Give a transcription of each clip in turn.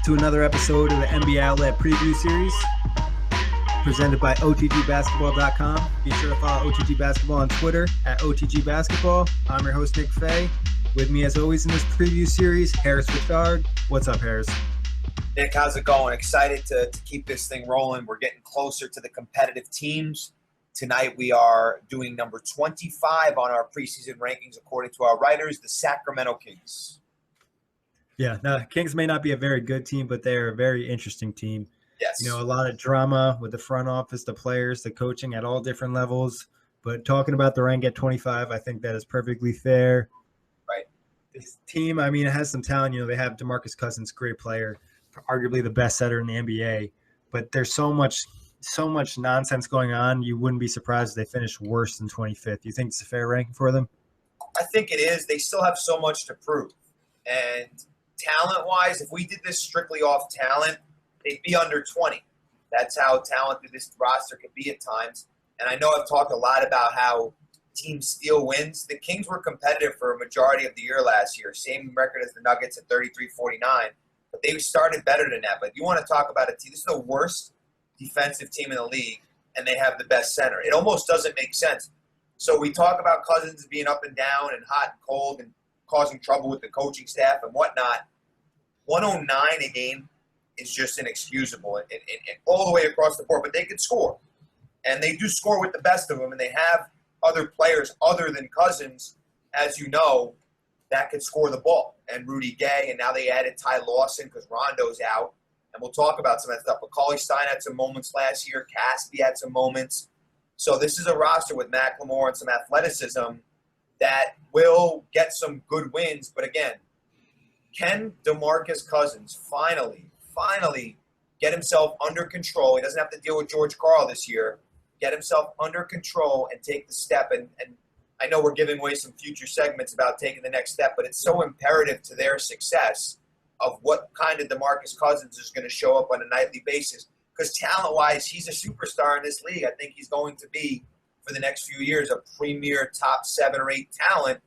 to another episode of the NBA Outlet Preview Series presented by OTGBasketball.com. Be sure to follow OTG Basketball on Twitter at OTG Basketball. I'm your host, Nick Fay. With me, as always, in this preview series, Harris Wichard. What's up, Harris? Nick, how's it going? Excited to keep this thing rolling. We're getting closer to the competitive teams. Tonight we are doing number 25 on our preseason rankings according to our writers, the Sacramento Kings. Yeah, the Kings may not be a very good team, but they're a very interesting team. Yes. You know, a lot of drama with the front office, the players, the coaching at all different levels. But talking about the rank at 25, I think that is perfectly fair. Right. This team, I mean, it has some talent. You know, they have DeMarcus Cousins, great player, arguably the best setter in the NBA. But there's so much nonsense going on. You wouldn't be surprised if they finish worse than 25th. You think it's a fair ranking for them? I think it is. They still have so much to prove. And talent-wise, if we did this strictly off talent, they'd be under 20. That's how talented this roster could be at times. And I know I've talked a lot about how teams steal wins. The Kings were competitive for a majority of the year last year. Same record as the Nuggets at 33-49. But they started better than that. But you want to talk about a team. This is the worst defensive team in the league, and they have the best center. It almost doesn't make sense. So we talk about Cousins being up and down and hot and cold and causing trouble with the coaching staff and whatnot. 109 a game is just inexcusable and all the way across the board. But they can score, and they do score with the best of them, and they have other players other than Cousins, as you know, that can score the ball. And Rudy Gay, and now they added Ty Lawson because Rondo's out. And we'll talk about some of that stuff. But Cauley Stein had some moments last year. Cassidy had some moments. So this is a roster with McLemore and some athleticism that will get some good wins. But again, can DeMarcus Cousins finally get himself under control? He doesn't have to deal with George Karl this year. Get himself under control and take the step. And I know we're giving away some future segments about taking the next step, but it's so imperative to their success of what kind of DeMarcus Cousins is going to show up on a nightly basis. Because talent-wise, he's a superstar in this league. I think he's going to be, for the next few years, a premier top 7 or 8 talent.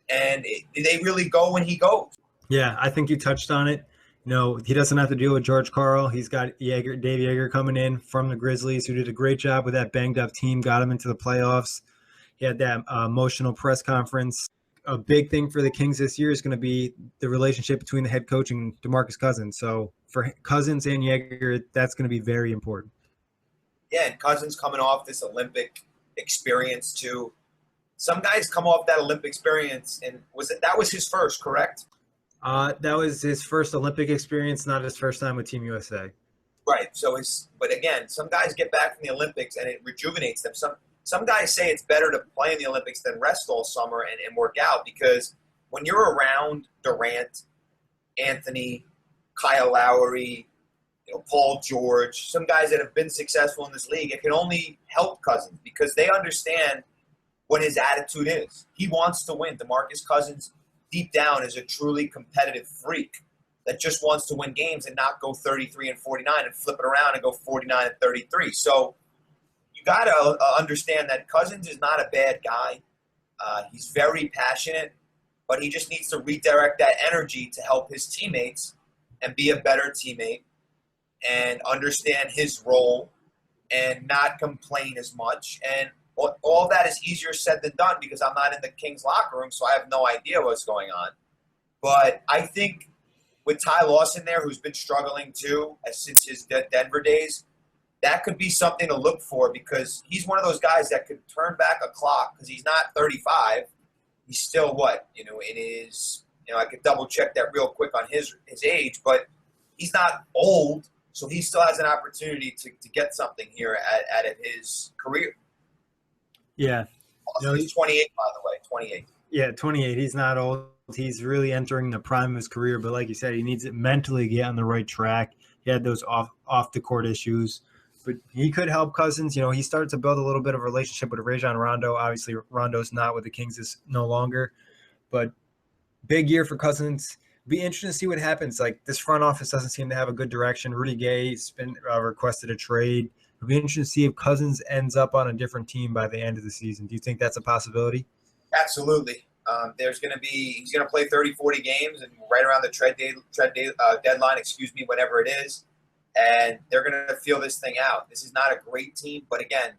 And they really go when he goes. Yeah, I think you touched on it. You know, he doesn't have to deal with George Karl. He's got Dave Yeager coming in from the Grizzlies, who did a great job with that banged-up team, got him into the playoffs. He had that emotional press conference. A big thing for the Kings this year is going to be the relationship between the head coach and DeMarcus Cousins. So for Cousins and Yeager, that's going to be very important. Yeah, and Cousins coming off this Olympic experience too. Some guys come off that Olympic experience, and that was his first, correct? That was his first Olympic experience, not his first time with Team USA. Right. But again, some guys get back from the Olympics and it rejuvenates them. Some guys say it's better to play in the Olympics than rest all summer and work out, because when you're around Durant, Anthony, Kyle Lowry, Paul George, some guys that have been successful in this league, it can only help Cousins because they understand what his attitude is. He wants to win. DeMarcus Cousins, deep down, is a truly competitive freak that just wants to win games and not go 33-49 and flip it around and go 49-33. So you got to understand that Cousins is not a bad guy. He's very passionate, but he just needs to redirect that energy to help his teammates and be a better teammate and understand his role and not complain as much. And all that is easier said than done because I'm not in the Kings locker room, so I have no idea what's going on. But I think with Ty Lawson there, who's been struggling too since his Denver days, that could be something to look for because he's one of those guys that could turn back a clock because he's not 35. He's still in his, I could double check that real quick on his age, but he's not old, so he still has an opportunity to get something here out of his career. Yeah. He's 28, by the way, 28. Yeah, 28. He's not old. He's really entering the prime of his career, but like you said, he needs it mentally to get on the right track. He had those off the court issues. But he could help Cousins. He started to build a little bit of a relationship with Rajon Rondo. Obviously, Rondo's not with the Kings is no longer. But big year for Cousins. Be interesting to see what happens. Like, this front office doesn't seem to have a good direction. Rudy Gay's been requested a trade. It'll be interesting to see if Cousins ends up on a different team by the end of the season. Do you think that's a possibility? Absolutely. He's going to play 30, 40 games and right around the deadline, whenever it is. And they're going to feel this thing out. This is not a great team, but again,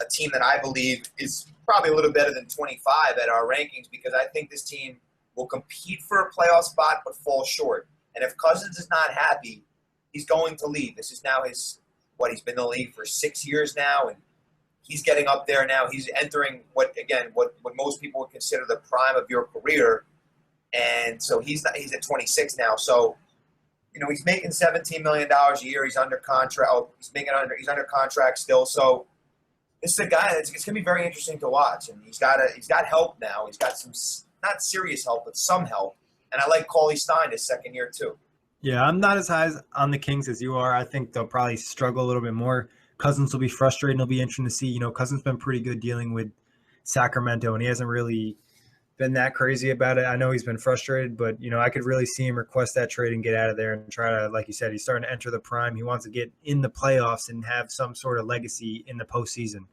a team that I believe is probably a little better than 25 at our rankings, because I think this team will compete for a playoff spot but fall short. And if Cousins is not happy, he's going to leave. This is now he's been in the league for 6 years now, and he's getting up there now. He's entering what most people would consider the prime of your career. And so he's at 26 now. So, he's making $17 million a year. He's under contract. He's under contract still. So this is a guy that's it's going to be very interesting to watch. And he's got help now. He's got some not serious help, but some help. And I like Cauley Stein his second year too. Yeah, I'm not as high on the Kings as you are. I think they'll probably struggle a little bit more. Cousins will be frustrated. It'll be interesting to see. Cousins been pretty good dealing with Sacramento, and he hasn't really been that crazy about it. I know he's been frustrated, but, I could really see him request that trade and get out of there and try to, like you said, he's starting to enter the prime. He wants to get in the playoffs and have some sort of legacy in the postseason.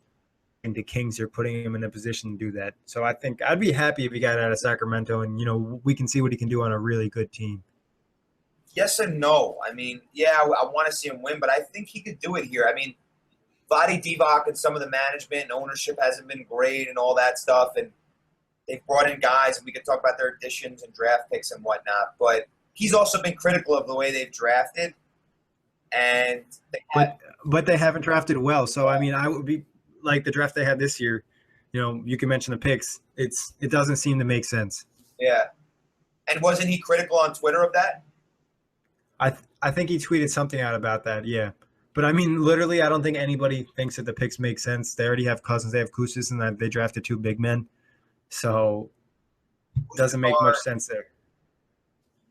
And the Kings are putting him in a position to do that. So I think I'd be happy if he got out of Sacramento and, we can see what he can do on a really good team. Yes and no. I mean, yeah, I want to see him win, but I think he could do it here. I mean, Vlade Divac and some of the management and ownership hasn't been great and all that stuff. And they've brought in guys, and we could talk about their additions and draft picks and whatnot. But he's also been critical of the way they've drafted. And but they haven't drafted well. So, I mean, I would be like the draft they had this year. You can mention the picks. It doesn't seem to make sense. Yeah. And wasn't he critical on Twitter of that? I think he tweeted something out about that, yeah. But, I mean, literally, I don't think anybody thinks that the picks make sense. They already have Cousins, they have Kusis, and they drafted 2 big men. So it doesn't make much sense there.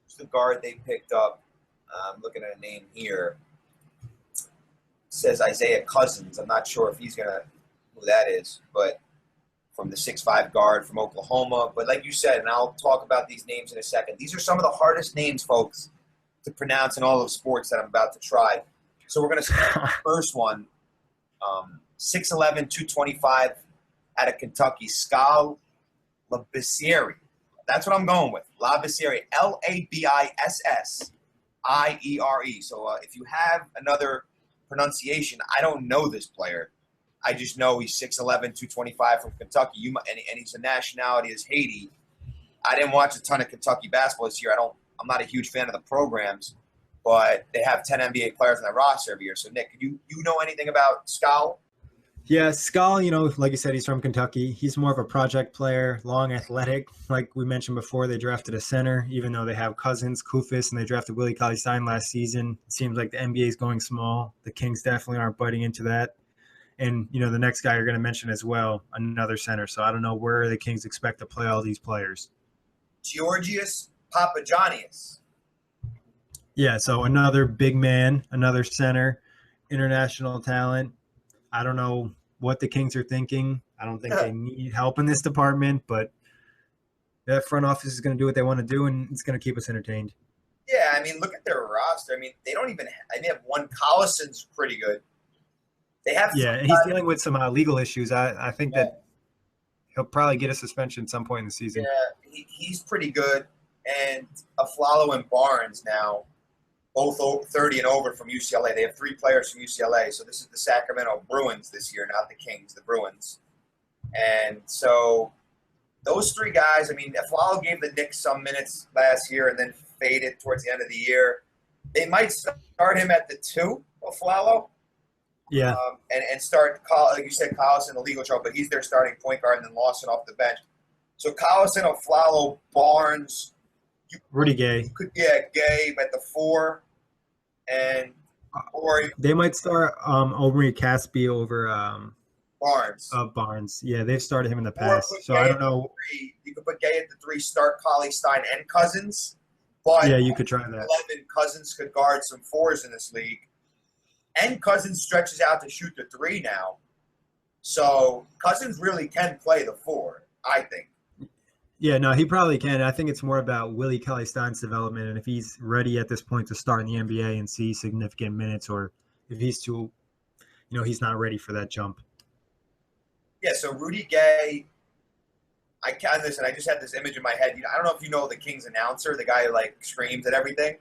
Who's the guard they picked up? I'm looking at a name here. It says Isaiah Cousins. I'm not sure if he's who that is, but from the 6'5" guard from Oklahoma. But like you said, and I'll talk about these names in a second, these are some of the hardest names, folks, to pronounce in all of sports that I'm about to try. So we're going to start with the first one. 6'11", 225 out of Kentucky, Skal Labissiere. That's what I'm going with. Labissiere, Labissiere. So if you have another pronunciation, I don't know this player. I just know he's 6'11", 225 from Kentucky. And he's a nationality is Haiti. I didn't watch a ton of Kentucky basketball this year. I'm not a huge fan of the programs, but they have 10 NBA players on their roster every year. So, Nick, you know anything about Skal? Yeah, Skal, like you said, he's from Kentucky. He's more of a project player, long, athletic. Like we mentioned before, they drafted a center, even though they have Cousins, Kufis, and they drafted Willie Cauley-Stein last season. It seems like the NBA is going small. The Kings definitely aren't biting into that. And, the next guy you're going to mention as well, another center. So I don't know where the Kings expect to play all these players. Georgios Papagiannis. Yeah, so another big man, another center, international talent. I don't know what the Kings are thinking. I don't think they need help in this department, but that front office is going to do what they want to do, and it's going to keep us entertained. Yeah, I mean, look at their roster. I mean, they have one. Collison's pretty good. They have. Yeah, he's dealing with some legal issues. I think that he'll probably get a suspension at some point in the season. Yeah, he's pretty good. And Aflalo and Barnes now, both 30 and over from UCLA. They have 3 players from UCLA. So this is the Sacramento Bruins this year, not the Kings, the Bruins. And so those 3 guys, I mean, Aflalo gave the Knicks some minutes last year and then faded towards the end of the year. They might start him at the 2, Aflalo. Yeah. And start, like you said, Collison, a legal trouble, but he's their starting point guard, and then Lawson off the bench. So Collison, Aflalo, Barnes. Rudy Gay. Gay at the 4. And they might start Omri Caspi over Barnes. Barnes. Yeah, they've started him in the past. So I don't know. You could put Gay at the 3, start Cauley-Stein and Cousins. But yeah, you could try that. 11 Cousins could guard some 4s in this league. And Cousins stretches out to shoot the 3 now. So Cousins really can play the 4, I think. Yeah, no, he probably can. I think it's more about Willie Cauley-Stein's development and if he's ready at this point to start in the NBA and see significant minutes, or if he's too, he's not ready for that jump. Yeah, so Rudy Gay, I can't listen. I just had this image in my head. I don't know if you know the Kings announcer, the guy who like screams at everything.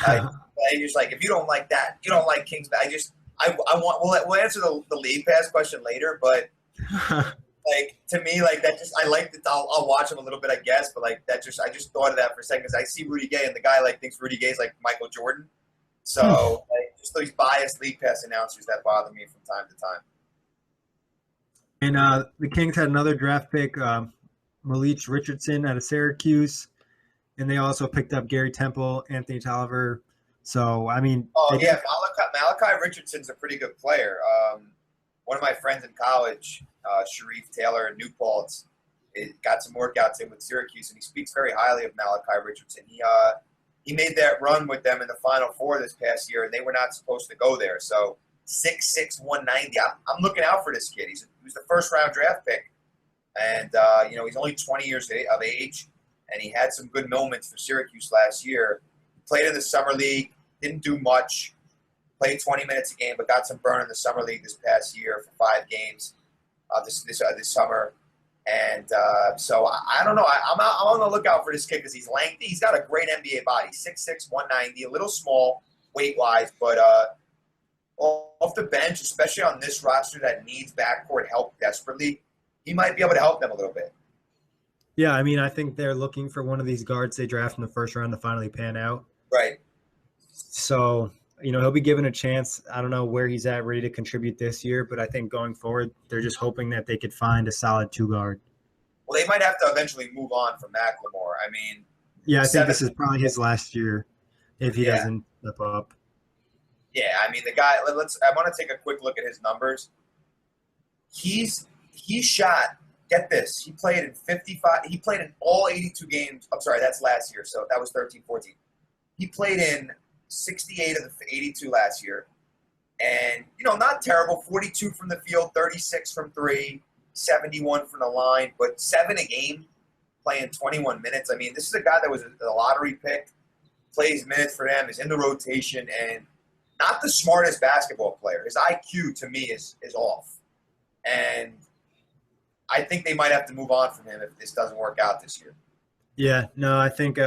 I just like, if you don't like that, you don't like Kings. I want. We'll answer the league pass question later, but like to me, like that just I like that. I'll watch him a little bit, I guess, but like that just I just thought of that for a second because I see Rudy Gay and the guy like thinks Rudy Gay's like Michael Jordan. So like, just those biased league pass announcers that bother me from time to time. And the Kings had another draft pick, Malik Richardson out of Syracuse, and they also picked up Gary Temple, Anthony Tolliver. So I mean, yeah, Malachi Richardson's a pretty good player. One of my friends in college, Sharif Taylor in New Paltz, got some workouts in with Syracuse, and he speaks very highly of Malachi Richardson. He made that run with them in the Final Four this past year, and they were not supposed to go there. So 6'6", 190. I'm looking out for this kid. He was the first-round draft pick, and he's only 20 years of age, and he had some good moments for Syracuse last year. Played in the summer league, didn't do much. Played 20 minutes a game, but got some burn in the summer league this past year for 5 games this summer. And so I don't know. I'm on the lookout for this kid because he's lengthy. He's got a great NBA body, 6'6", 190, a little small weight-wise, but off the bench, especially on this roster that needs backcourt help desperately, he might be able to help them a little bit. Yeah, I mean, I think they're looking for one of these guards they draft in the first round to finally pan out. Right. So, he'll be given a chance. I don't know where he's at ready to contribute this year, but I think going forward, they're just hoping that they could find a solid 2-guard. Well, they might have to eventually move on from McLemore. I mean, yeah, I think this is probably his last year if he doesn't step up. Yeah, I mean, the guy, I want to take a quick look at his numbers. He shot, get this, he played in 55, he played in all 82 games. I'm sorry, that's last year, so that was 13-14. He played in 68 of the 82 last year. And, not terrible, 42 from the field, 36 from 3, 71 from the line, but 7 a game, playing 21 minutes. I mean, this is a guy that was a lottery pick, plays minutes for them, is in the rotation, and not the smartest basketball player. His IQ, to me, is off. And I think they might have to move on from him if this doesn't work out this year. Yeah, no, I think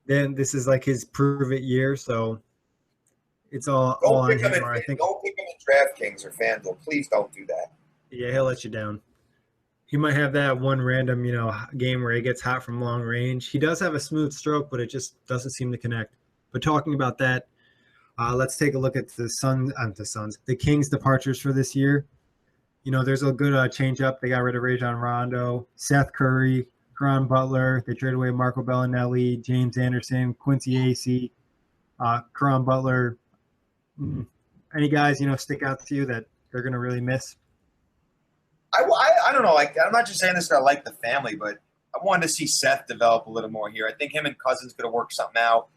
then this is like his prove-it year, so it's all on him. Don't pick him in DraftKings or FanDuel. Please don't do that. Yeah, he'll let you down. He might have that one random, game where he gets hot from long range. He does have a smooth stroke, but it just doesn't seem to connect. But talking about that, let's take a look at the Kings' departures for this year. There's a good change up. They got rid of Rajon Rondo, Seth Curry, Caron Butler. They traded away Marco Bellinelli, James Anderson, Quincy Acey, Caron Butler. Any guys, stick out to you that they're going to really miss? I don't know. Like, I'm not just saying this because I like the family, but I wanted to see Seth develop a little more here. I think him and Cousins going to work something out.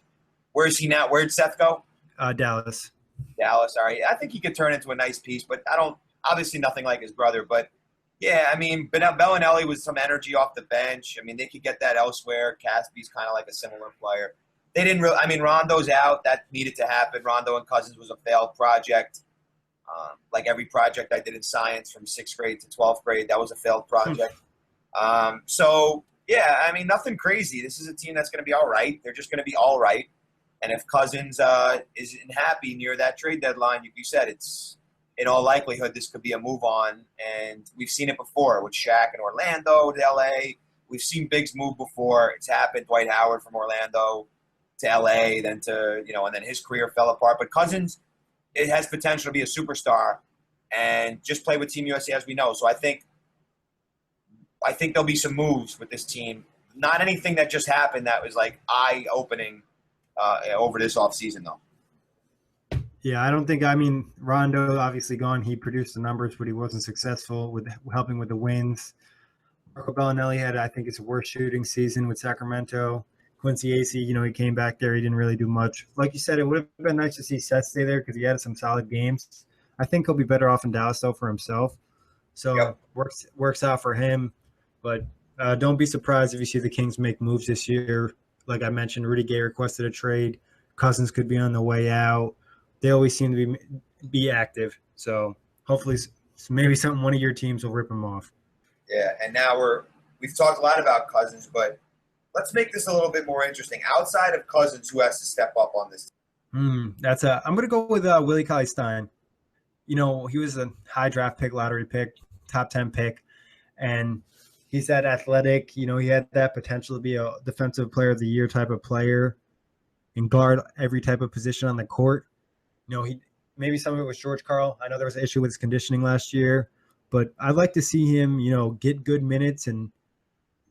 Where is he now? Where'd Seth go? Dallas. Dallas, all right. I think he could turn into a nice piece, but obviously nothing like his brother. But, yeah, I mean, Bellinelli with some energy off the bench. I mean, they could get that elsewhere. Caspi's kind of like a similar player. They didn't really – I mean, Rondo's out. That needed to happen. Rondo and Cousins was a failed project. Like every project I did in science from 6th grade to 12th grade, that was a failed project. So, yeah, I mean, nothing crazy. This is a team that's going to be all right. They're just going to be all right. And if Cousins isn't happy near that trade deadline, you said it's in all likelihood this could be a move on. And we've seen it before with Shaq in Orlando to L.A. We've seen bigs move before. It's happened. Dwight Howard from Orlando to L.A., then to, and then his career fell apart. But Cousins, it has potential to be a superstar and just play with Team USA as we know. So I think there'll be some moves with this team. Not anything that just happened that was like eye-opening over this offseason, though. Yeah, I don't think – I mean, Rondo obviously gone. He produced the numbers, but he wasn't successful with helping with the wins. Marco Bellinelli had, I think, his worst shooting season with Sacramento. Quincy Acey, he came back there. He didn't really do much. Like you said, it would have been nice to see Seth stay there because he had some solid games. I think he'll be better off in Dallas, though, for himself. So works out for him. But don't be surprised if you see the Kings make moves this year. Like I mentioned, Rudy Gay requested a trade. Cousins could be on the way out. They always seem to be active. So hopefully maybe one of your teams will rip them off. Yeah, and now we've talked a lot about Cousins, but let's make this a little bit more interesting. Outside of Cousins, who has to step up on this? I'm gonna go with Willie Cauley-Stein. He was a high draft pick, lottery pick, top 10 pick, and he's that athletic. He had that potential to be a defensive player of the year type of player and guard every type of position on the court. He maybe some of it was George Karl. I know there was an issue with his conditioning last year, but I'd like to see him, get good minutes and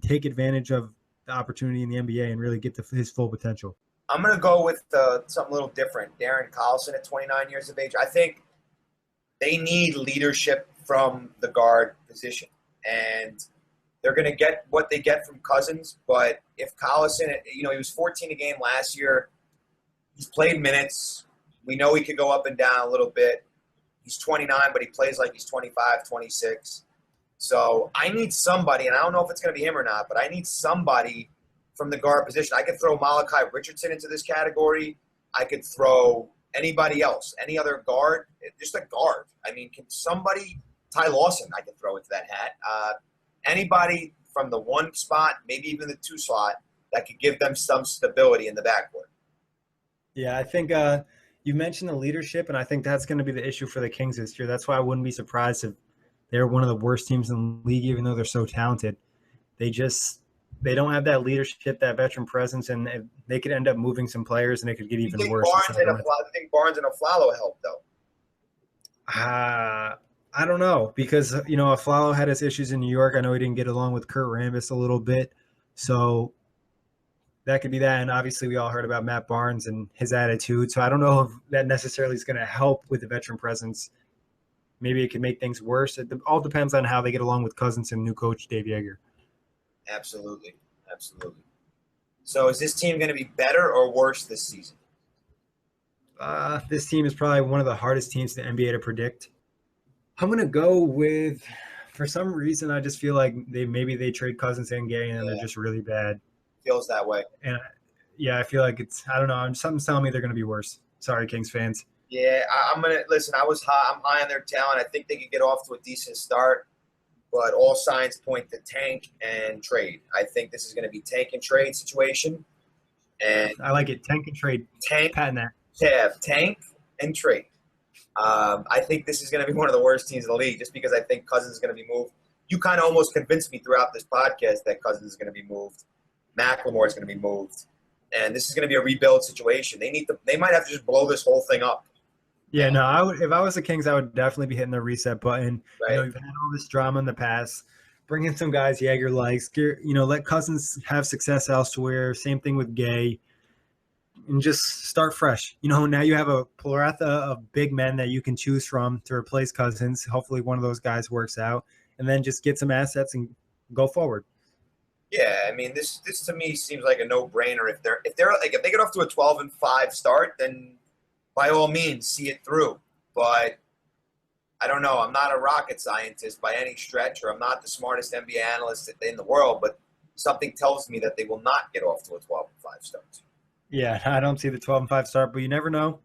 take advantage of the opportunity in the NBA and really get to his full potential. I'm going to go with something a little different. Darren Collison at 29 years of age. I think they need leadership from the guard position, and they're going to get what they get from Cousins. But if Collison, he was 14 a game last year. He's played minutes. We know he could go up and down a little bit. He's 29, but he plays like he's 25, 26. So I need somebody, and I don't know if it's going to be him or not, but I need somebody from the guard position. I could throw Malachi Richardson into this category. I could throw anybody else, any other guard, just a guard. I mean, can somebody, Ty Lawson, I could throw into that hat. Anybody from the 1 spot, maybe even the 2 slot, that could give them some stability in the backcourt. Yeah, I think you mentioned the leadership, and I think that's going to be the issue for the Kings this year. That's why I wouldn't be surprised if they're one of the worst teams in the league, even though they're so talented. They don't have that leadership, that veteran presence, and they could end up moving some players, and it could get even worse. I think Barnes and Aflalo helped, though. I don't know, because Aflalo had his issues in New York. I know he didn't get along with Kurt Rambis a little bit, so that could be that. And obviously, we all heard about Matt Barnes and his attitude. So I don't know if that necessarily is going to help with the veteran presence. Maybe it can make things worse. It all depends on how they get along with Cousins and new coach Dave Yeager. Absolutely. So is this team going to be better or worse this season? This team is probably one of the hardest teams in the NBA to predict. I'm going to go with, for some reason, I just feel like they trade Cousins and Gay, and they're just really bad. Feels that way. And I feel like I don't know. Something's telling me they're going to be worse. Sorry, Kings fans. Yeah, I'm going to listen. I'm high on their talent. I think they could get off to a decent start, but all signs point to tank and trade. I think this is going to be tank and trade situation. And I like it. Tank and trade. Patent that. Tank and trade. I think this is going to be one of the worst teams in the league just because I think Cousins is going to be moved. You kind of almost convinced me throughout this podcast that Cousins is going to be moved. McLemore is going to be moved. And this is going to be a rebuild situation. They might have to just blow this whole thing up. Yeah, no, if I was the Kings, I would definitely be hitting the reset button. Right. You've had all this drama in the past. Bring in some guys Yeager likes. Let Cousins have success elsewhere. Same thing with Gay. And just start fresh. Now you have a plethora of big men that you can choose from to replace Cousins. Hopefully one of those guys works out. And then just get some assets and go forward. Yeah, I mean, this to me seems like a no-brainer. If they get off to a 12-5 start, then by all means see it through. But I don't know. I'm not a rocket scientist by any stretch, or I'm not the smartest NBA analyst in the world. But something tells me that they will not get off to a 12-5 start. Yeah, I don't see the 12-5 start, but you never know.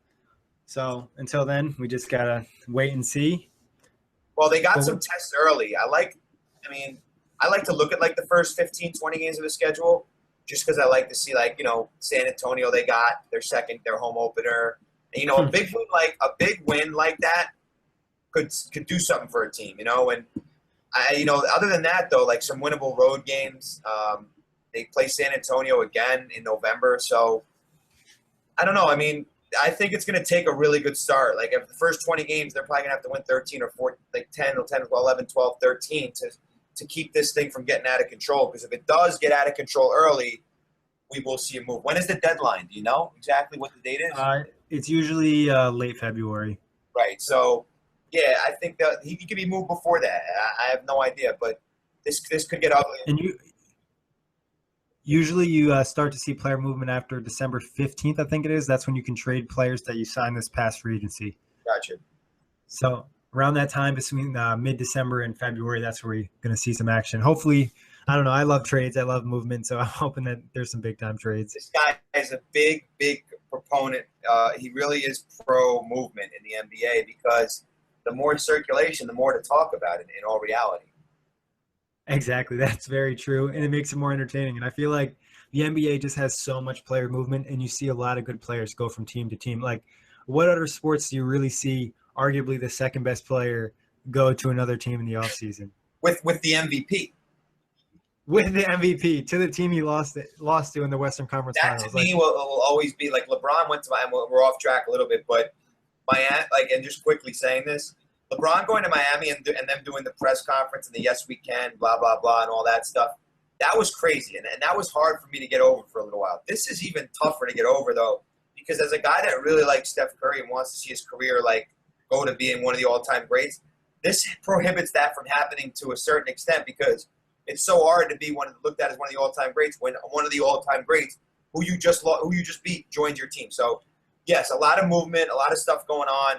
So until then, we just gotta wait and see. Well, they got some tests early. I like to look at the first 15, 20 games of the schedule just because I like to see San Antonio, they got their home opener. And, a big win like that could do something for a team, and other than that though, some winnable road games. They play San Antonio again in November. So I don't know. I mean, I think it's going to take a really good start. If the first 20 games, they're probably going to have to win 13 or 14, 10 or 11, 12, 13 to keep this thing from getting out of control. Because if it does get out of control early, we will see a move. When is the deadline? Do you know exactly what the date is? It's usually late February. Right. So, yeah, I think that he could be moved before that. I have no idea, but this could get ugly. And usually you start to see player movement after December 15th, I think it is. That's when you can trade players that you signed this past free agency. Gotcha. So around that time, between mid-December and February, that's where we're going to see some action. Hopefully, I don't know. I love trades. I love movement. So I'm hoping that there's some big-time trades. This guy is a big, big proponent. He really is pro-movement in the NBA because the more circulation, the more to talk about it in all reality. Exactly. That's very true. And it makes it more entertaining. And I feel like the NBA just has so much player movement, and you see a lot of good players go from team to team. Like, what other sports do you really see arguably the second best player go to another team in the offseason? With the MVP. With the MVP to the team he lost to in the Western Conference That Finals. to me will always be like LeBron went to Miami. We're off track a little bit, but Miami, like, and just quickly saying this, LeBron going to Miami and them doing the press conference and the yes we can, blah blah blah, and all that stuff. That was crazy, and that was hard for me to get over for a little while. This is even tougher to get over though, because as a guy that really likes Steph Curry and wants to see his career like go to being one of the all-time greats, this prohibits that from happening to a certain extent because it's so hard to be looked at as one of the all-time greats when one of the all-time greats who you just beat joins your team. So yes, a lot of movement, a lot of stuff going on.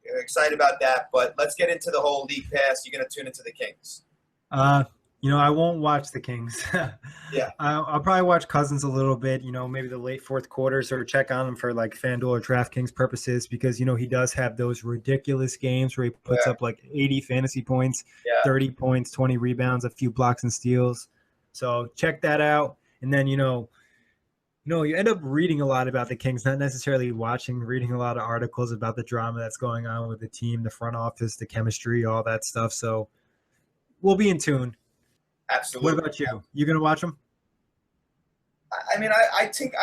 Excited about that, but let's get into the whole league pass. You're going to tune into the Kings. I won't watch the Kings. Yeah. I'll probably watch Cousins a little bit, maybe the late fourth quarters or check on him for like FanDuel or DraftKings purposes because, he does have those ridiculous games where he puts up like 80 fantasy points, 30 points, 20 rebounds, a few blocks and steals. So check that out. And then, you end up reading a lot about the Kings, not necessarily reading a lot of articles about the drama that's going on with the team, the front office, the chemistry, all that stuff. So we'll be in tune. Absolutely. What about you? You going to watch them? I mean, I think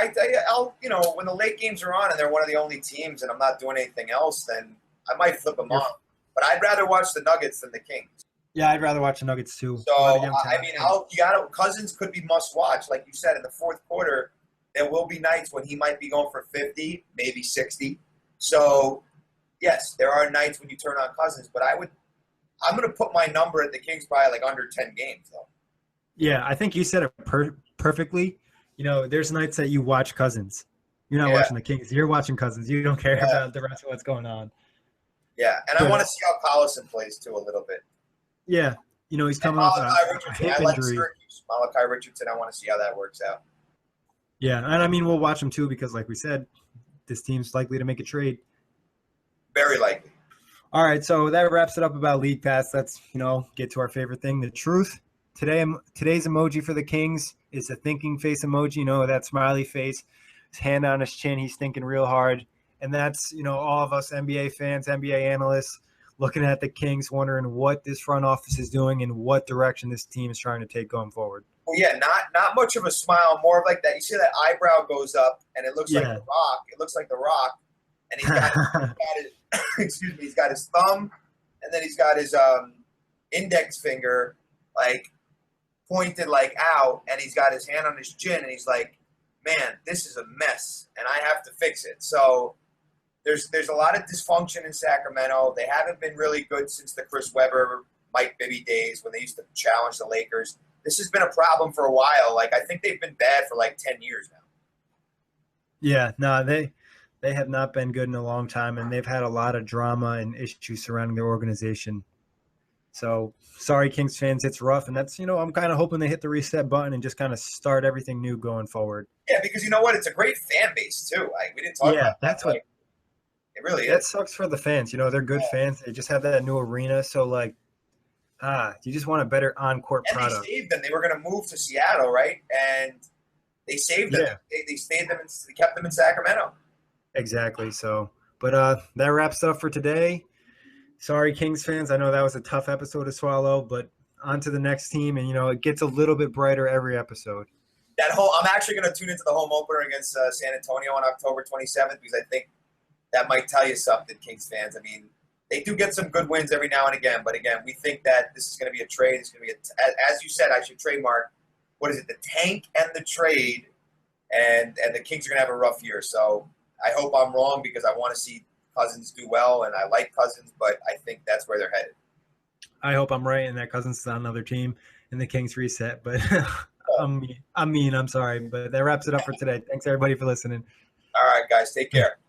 I'll, when the late games are on and they're one of the only teams and I'm not doing anything else, then I might flip them on. But I'd rather watch the Nuggets than the Kings. Yeah, I'd rather watch the Nuggets too. So, Cousins could be must watch. Like you said, in the fourth quarter, there will be nights when he might be going for 50, maybe 60. So, yes, there are nights when you turn on Cousins, but I'm going to put my number at the Kings probably like under 10 games, though. Yeah, I think you said it perfectly. There's nights that you watch Cousins. You're not watching the Kings. You're watching Cousins. You don't care about the rest of what's going on. Yeah, and I want to see how Collison plays, too, a little bit. Yeah, he's coming off a hip injury. Malachi Richardson, I want to see how that works out. Yeah, and I mean, we'll watch them too because, like we said, this team's likely to make a trade. Very likely. All right, so that wraps it up about League Pass. Let's, get to our favorite thing, the truth. Today's emoji for the Kings is a thinking face emoji. That smiley face, his hand on his chin. He's thinking real hard. And that's, all of us NBA fans, NBA analysts looking at the Kings, wondering what this front office is doing and what direction this team is trying to take going forward. Well, yeah, not much of a smile, more of like that. You see that eyebrow goes up, and it looks like The Rock. It looks like The Rock, and he's got he's got his thumb, and then he's got his index finger like pointed like out, and he's got his hand on his chin, and he's like, "Man, this is a mess, and I have to fix it." So there's a lot of dysfunction in Sacramento. They haven't been really good since the Chris Webber, Mike Bibby days when they used to challenge the Lakers. This has been a problem for a while. Like, I think they've been bad for like 10 years now. Yeah, no, they have not been good in a long time, and they've had a lot of drama and issues surrounding their organization. So, sorry, Kings fans, it's rough, and that's, I'm kind of hoping they hit the reset button and just kind of start everything new going forward. Yeah, because you know what? It's a great fan base, too. Like, we didn't talk about that's that. what like, it really that is. sucks for the fans. They're good fans. They just have that new arena, so, like, you just want a better on-court product. They saved them. They were going to move to Seattle, right? And they saved them. Yeah. They stayed them. They kept them in Sacramento. Exactly. So, but that wraps it up for today. Sorry, Kings fans. I know that was a tough episode to swallow, but on to the next team, and it gets a little bit brighter every episode. I'm actually going to tune into the home opener against San Antonio on October 27th because I think that might tell you something, Kings fans. I mean, they do get some good wins every now and again, but again, we think that this is going to be a trade. It's going to be as you said, I should trademark. What is it? The tank and the trade, and the Kings are going to have a rough year. So I hope I'm wrong because I want to see Cousins do well, and I like Cousins, but I think that's where they're headed. I hope I'm right, and that Cousins is on another team, and the Kings reset. But I'm sorry, but that wraps it up for today. Thanks everybody for listening. All right, guys, take care.